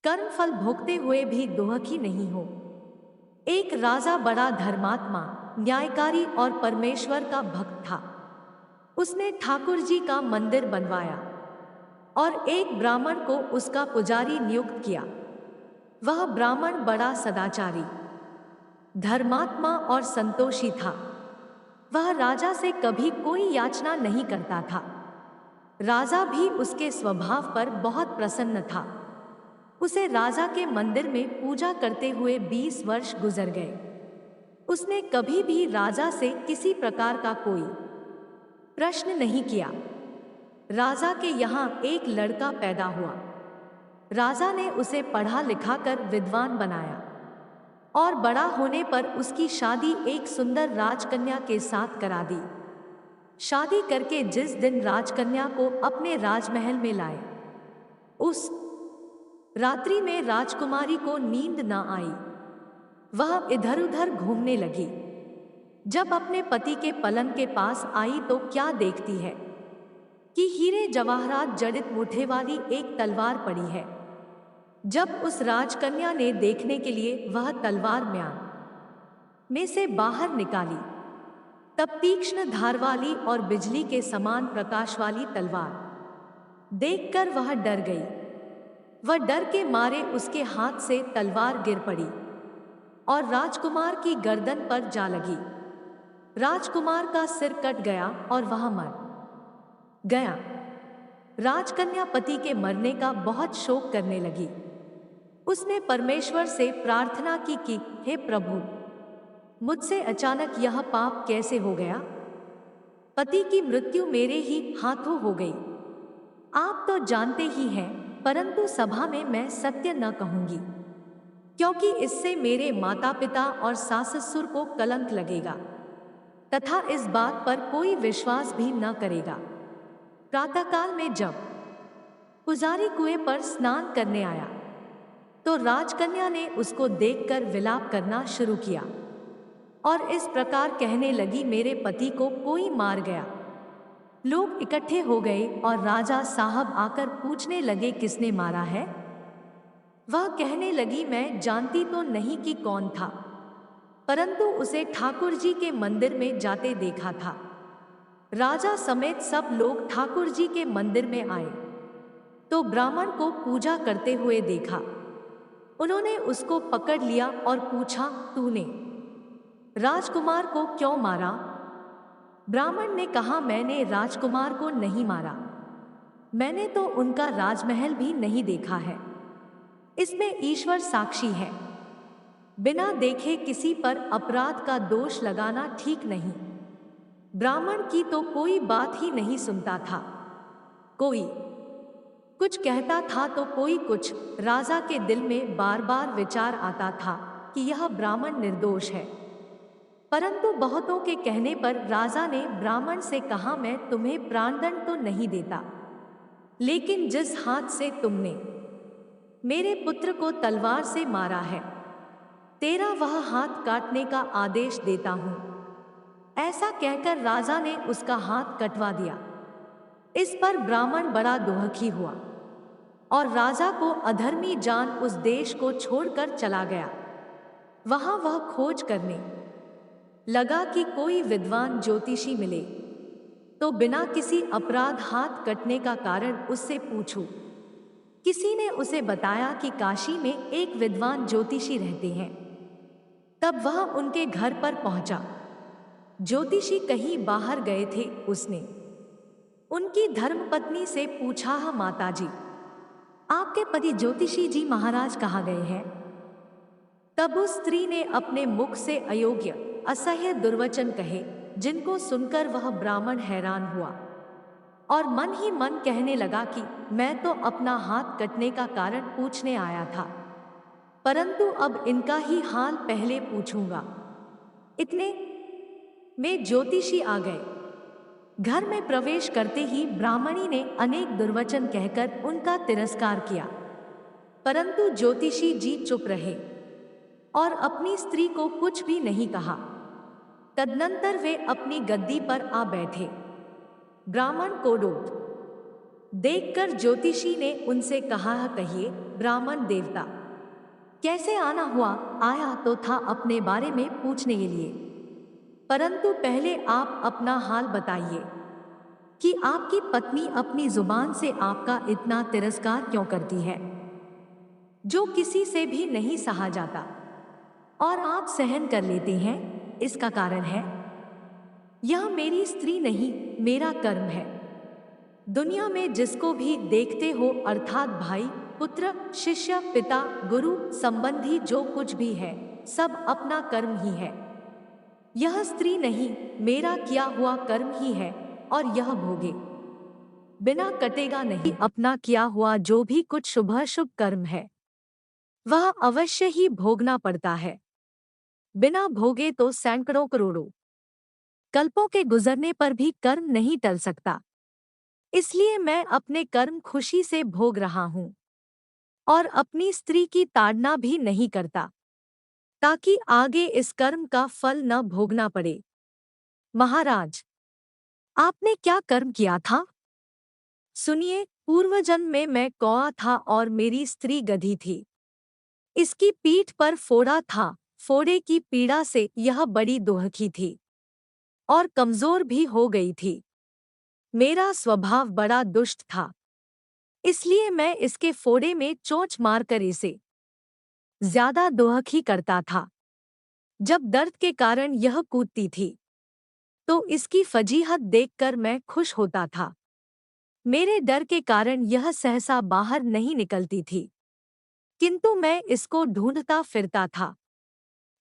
कर्मफल भोगते हुए भी दुखी नहीं हो। एक राजा बड़ा धर्मात्मा, न्यायकारी और परमेश्वर का भक्त था। उसने ठाकुर जी का मंदिर बनवाया और एक ब्राह्मण को उसका पुजारी नियुक्त किया। वह ब्राह्मण बड़ा सदाचारी, धर्मात्मा और संतोषी था। वह राजा से कभी कोई याचना नहीं करता था। राजा भी उसके स्वभाव पर बहुत प्रसन्न था। उसे राजा के मंदिर में पूजा करते हुए 20 वर्ष गुजर गए। उसने कभी भी राजा से किसी प्रकार का कोई प्रश्न नहीं किया। राजा के यहाँ एक लड़का पैदा हुआ। राजा ने उसे पढ़ा लिखा कर विद्वान बनाया और बड़ा होने पर उसकी शादी एक सुंदर राजकन्या के साथ करा दी। शादी करके जिस दिन राजकन्या को अपने राजमहल में लाए, उस रात्रि में राजकुमारी को नींद न आई। वह इधर उधर घूमने लगी। जब अपने पति के पलंग के पास आई तो क्या देखती है कि हीरे जवाहरात जड़ित मुठे वाली एक तलवार पड़ी है। जब उस राजकन्या ने देखने के लिए वह तलवार म्यान में से बाहर निकाली, तब तीक्ष्ण धार वाली और बिजली के समान प्रकाश वाली तलवार देखकर वह डर गई। वह डर के मारे उसके हाथ से तलवार गिर पड़ी और राजकुमार की गर्दन पर जा लगी। राजकुमार का सिर कट गया और वह मर गया। राजकन्या पति के मरने का बहुत शोक करने लगी। उसने परमेश्वर से प्रार्थना की कि हे प्रभु, मुझसे अचानक यह पाप कैसे हो गया? पति की मृत्यु मेरे ही हाथों हो गई। आप तो जानते ही हैं, परंतु सभा में मैं सत्य न कहूंगी, क्योंकि इससे मेरे माता पिता और सास ससुर को कलंक लगेगा तथा इस बात पर कोई विश्वास भी न करेगा। प्रातःकाल में जब पुजारी कुएं पर स्नान करने आया तो राजकन्या ने उसको देखकर विलाप करना शुरू किया और इस प्रकार कहने लगी, मेरे पति को कोई मार गया। लोग इकट्ठे हो गए और राजा साहब आकर पूछने लगे, किसने मारा है? वह कहने लगी, मैं जानती तो नहीं कि कौन था, परंतु उसे ठाकुर जी के मंदिर में जाते देखा था। राजा समेत सब लोग ठाकुर जी के मंदिर में आए तो ब्राह्मण को पूजा करते हुए देखा। उन्होंने उसको पकड़ लिया और पूछा, तूने राजकुमार को क्यों मारा? ब्राह्मण ने कहा, मैंने राजकुमार को नहीं मारा। मैंने तो उनका राजमहल भी नहीं देखा है। इसमें ईश्वर साक्षी है। बिना देखे किसी पर अपराध का दोष लगाना ठीक नहीं। ब्राह्मण की तो कोई बात ही नहीं सुनता था। कोई कुछ कहता था तो कोई कुछ। राजा के दिल में बार बार विचार आता था कि यह ब्राह्मण निर्दोष है, परंतु बहुतों के कहने पर राजा ने ब्राह्मण से कहा, मैं तुम्हें प्राणदंड तो नहीं देता, लेकिन जिस हाथ से तुमने मेरे पुत्र को तलवार से मारा है, तेरा वह हाथ काटने का आदेश देता हूं। ऐसा कहकर राजा ने उसका हाथ कटवा दिया। इस पर ब्राह्मण बड़ा दुखी हुआ और राजा को अधर्मी जान उस देश को छोड़कर चला गया। वहां वह खोज करने लगा कि कोई विद्वान ज्योतिषी मिले तो बिना किसी अपराध हाथ कटने का कारण उससे पूछूं। किसी ने उसे बताया कि काशी में एक विद्वान ज्योतिषी रहते हैं। तब वह उनके घर पर पहुंचा। ज्योतिषी कहीं बाहर गए थे। उसने उनकी धर्मपत्नी से पूछा, हाँ माताजी, आपके पति ज्योतिषी जी महाराज कहाँ गए हैं? तब उस स्त्री ने अपने मुख से अयोग्य असह्य दुर्वचन कहे, जिनको सुनकर वह ब्राह्मण हैरान हुआ और मन ही मन कहने लगा कि मैं तो अपना हाथ कटने का कारण पूछने आया था, परंतु अब इनका ही हाल पहले पूछूंगा। इतने में ज्योतिषी आ गए। घर में प्रवेश करते ही ब्राह्मणी ने अनेक दुर्वचन कहकर उनका तिरस्कार किया, परंतु ज्योतिषी जी चुप रहे और अपनी स्त्री को कुछ भी नहीं कहा। तदनंतर वे अपनी गद्दी पर आ बैठे। ब्राह्मण कोड़ो देखकर ज्योतिषी ने उनसे कहा, कहिए ब्राह्मण देवता, कैसे आना हुआ? आया तो था अपने बारे में पूछने के लिए, परंतु पहले आप अपना हाल बताइए कि आपकी पत्नी अपनी जुबान से आपका इतना तिरस्कार क्यों करती है, जो किसी से भी नहीं सहा जाता, और आप सहन कर लेते हैं। इसका कारण है, यह मेरी स्त्री नहीं, मेरा कर्म है। दुनिया में जिसको भी देखते हो, अर्थात भाई, पुत्र, शिष्य, पिता, गुरु, संबंधी, जो कुछ भी है, सब अपना कर्म ही है। यह स्त्री नहीं, मेरा किया हुआ कर्म ही है, और यह भोगे बिना कटेगा नहीं। अपना किया हुआ जो भी कुछ शुभ शुभ कर्म है, वह अवश्य ही भोगना पड़ता है। बिना भोगे तो सैकड़ों करोड़ों कल्पों के गुजरने पर भी कर्म नहीं टल सकता। इसलिए मैं अपने कर्म खुशी से भोग रहा हूँ, और अपनी स्त्री की ताड़ना भी नहीं करता, ताकि आगे इस कर्म का फल न भोगना पड़े। महाराज, आपने क्या कर्म किया था? सुनिए, पूर्व जन्म में मैं कौआ था और मेरी स्त्री गधी थी। इसकी पीठ पर फोड़ा था। फोड़े की पीड़ा से यह बड़ी दुखी थी और कमजोर भी हो गई थी। मेरा स्वभाव बड़ा दुष्ट था, इसलिए मैं इसके फोड़े में चोंच मारकर इसे ज्यादा दुखी करता था। जब दर्द के कारण यह कूदती थी, तो इसकी फजीहत देखकर मैं खुश होता था। मेरे डर के कारण यह सहसा बाहर नहीं निकलती थी, किंतु मैं इसको ढूंढता फिरता था।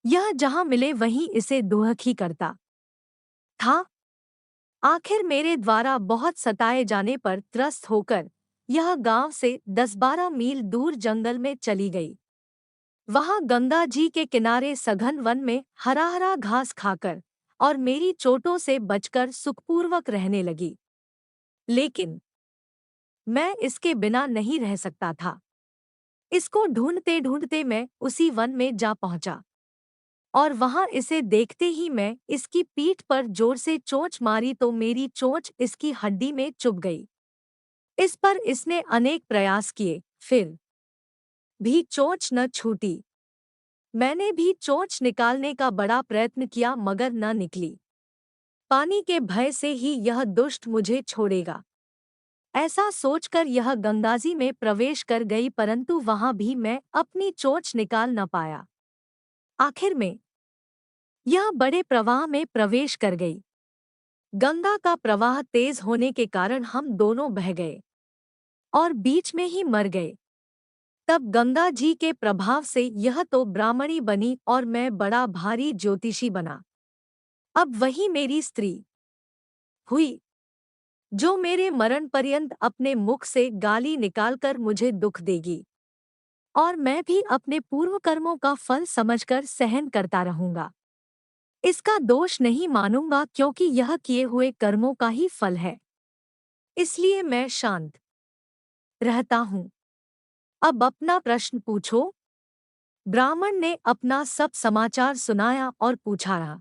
यह जहां मिले वहीं इसे दुखी करता था। आखिर मेरे द्वारा बहुत सताए जाने पर त्रस्त होकर यह गांव से 10-12 मील दूर जंगल में चली गई। वहां गंगा जी के किनारे सघन वन में हरा हरा घास खाकर और मेरी चोटों से बचकर सुखपूर्वक रहने लगी। लेकिन मैं इसके बिना नहीं रह सकता था। इसको ढूंढते ढूंढते मैं उसी वन में जा पहुंचा, और वहां इसे देखते ही मैं इसकी पीठ पर जोर से चोंच मारी तो मेरी चोंच इसकी हड्डी में चुभ गई। इस पर इसने अनेक प्रयास किए, फिर भी चोंच न छूटी। मैंने भी चोंच निकालने का बड़ा प्रयत्न किया, मगर न निकली। पानी के भय से ही यह दुष्ट मुझे छोड़ेगा, ऐसा सोचकर यह गंगाजी में प्रवेश कर गई, परंतु वहां भी मैं अपनी चोंच निकाल न पाया। आखिर में यह बड़े प्रवाह में प्रवेश कर गई। गंगा का प्रवाह तेज होने के कारण हम दोनों बह गए और बीच में ही मर गए। तब गंगा जी के प्रभाव से यह तो ब्राह्मणी बनी और मैं बड़ा भारी ज्योतिषी बना। अब वही मेरी स्त्री हुई, जो मेरे मरण पर्यंत अपने मुख से गाली निकालकर मुझे दुख देगी, और मैं भी अपने पूर्व कर्मों का फल समझकर सहन करता रहूंगा। इसका दोष नहीं मानूंगा, क्योंकि यह किए हुए कर्मों का ही फल है। इसलिए मैं शांत रहता हूँ। अब अपना प्रश्न पूछो। ब्राह्मण ने अपना सब समाचार सुनाया और पूछा रहा,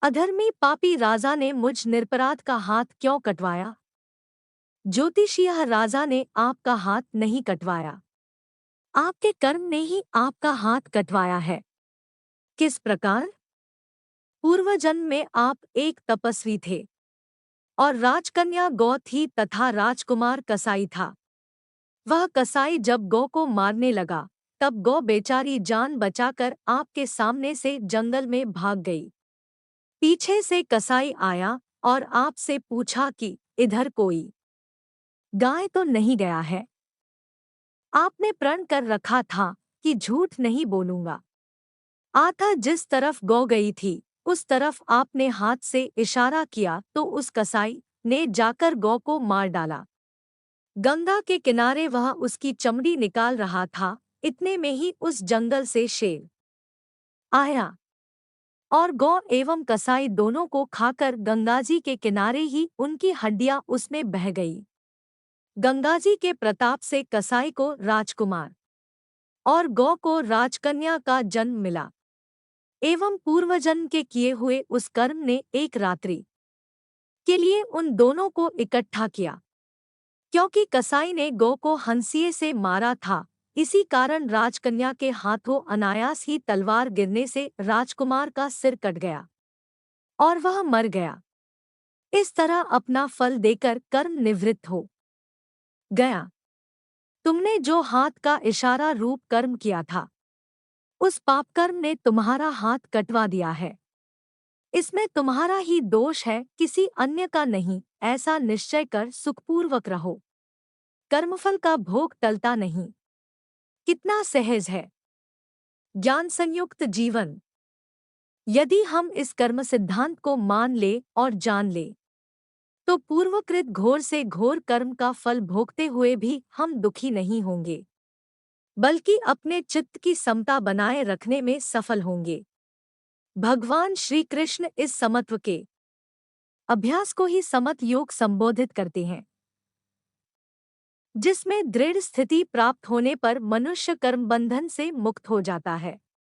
अधर्मी पापी राजा ने मुझ निरपराध का हाथ क्यों कटवाया? ज्योतिषीय राजा ने आपका हाथ नहीं कटवाया, आपके कर्म ने ही आपका हाथ कटवाया है। किस प्रकार? पूर्व जन्म में आप एक तपस्वी थे और राजकन्या गौ थी तथा राजकुमार कसाई था। वह कसाई जब गौ को मारने लगा, तब गौ बेचारी जान बचाकर आपके सामने से जंगल में भाग गई। पीछे से कसाई आया और आपसे पूछा कि इधर कोई गाय तो नहीं गया है? आपने प्रण कर रखा था कि झूठ नहीं बोलूंगा। आता जिस तरफ गौ गई थी, उस तरफ आपने हाथ से इशारा किया तो उस कसाई ने जाकर गौ को मार डाला। गंगा के किनारे वह उसकी चमड़ी निकाल रहा था, इतने में ही उस जंगल से शेर आया और गौ एवं कसाई दोनों को खाकर गंगाजी के किनारे ही उनकी हड्डियां उसमें बह गई। गंगाजी के प्रताप से कसाई को राजकुमार और गौ को राजकन्या का जन्म मिला, एवं पूर्वजन्म के किए हुए उस कर्म ने एक रात्रि के लिए उन दोनों को इकट्ठा किया। क्योंकि कसाई ने गौ को हंसिए से मारा था, इसी कारण राजकन्या के हाथों अनायास ही तलवार गिरने से राजकुमार का सिर कट गया और वह मर गया। इस तरह अपना फल देकर कर्म निवृत्त हो गया। तुमने जो हाथ का इशारा रूप कर्म किया था, उस पापकर्म ने तुम्हारा हाथ कटवा दिया है। इसमें तुम्हारा ही दोष है, किसी अन्य का नहीं। ऐसा निश्चय कर सुखपूर्वक रहो। कर्मफल का भोग टलता नहीं। कितना सहज है ज्ञान संयुक्त जीवन। यदि हम इस कर्म सिद्धांत को मान ले और जान ले, तो पूर्वकृत घोर से घोर कर्म का फल भोगते हुए भी हम दुखी नहीं होंगे, बल्कि अपने चित्त की समता बनाए रखने में सफल होंगे। भगवान श्री कृष्ण इस समत्व के अभ्यास को ही समत योग संबोधित करते हैं, जिसमें दृढ़ स्थिति प्राप्त होने पर मनुष्य कर्म बंधन से मुक्त हो जाता है।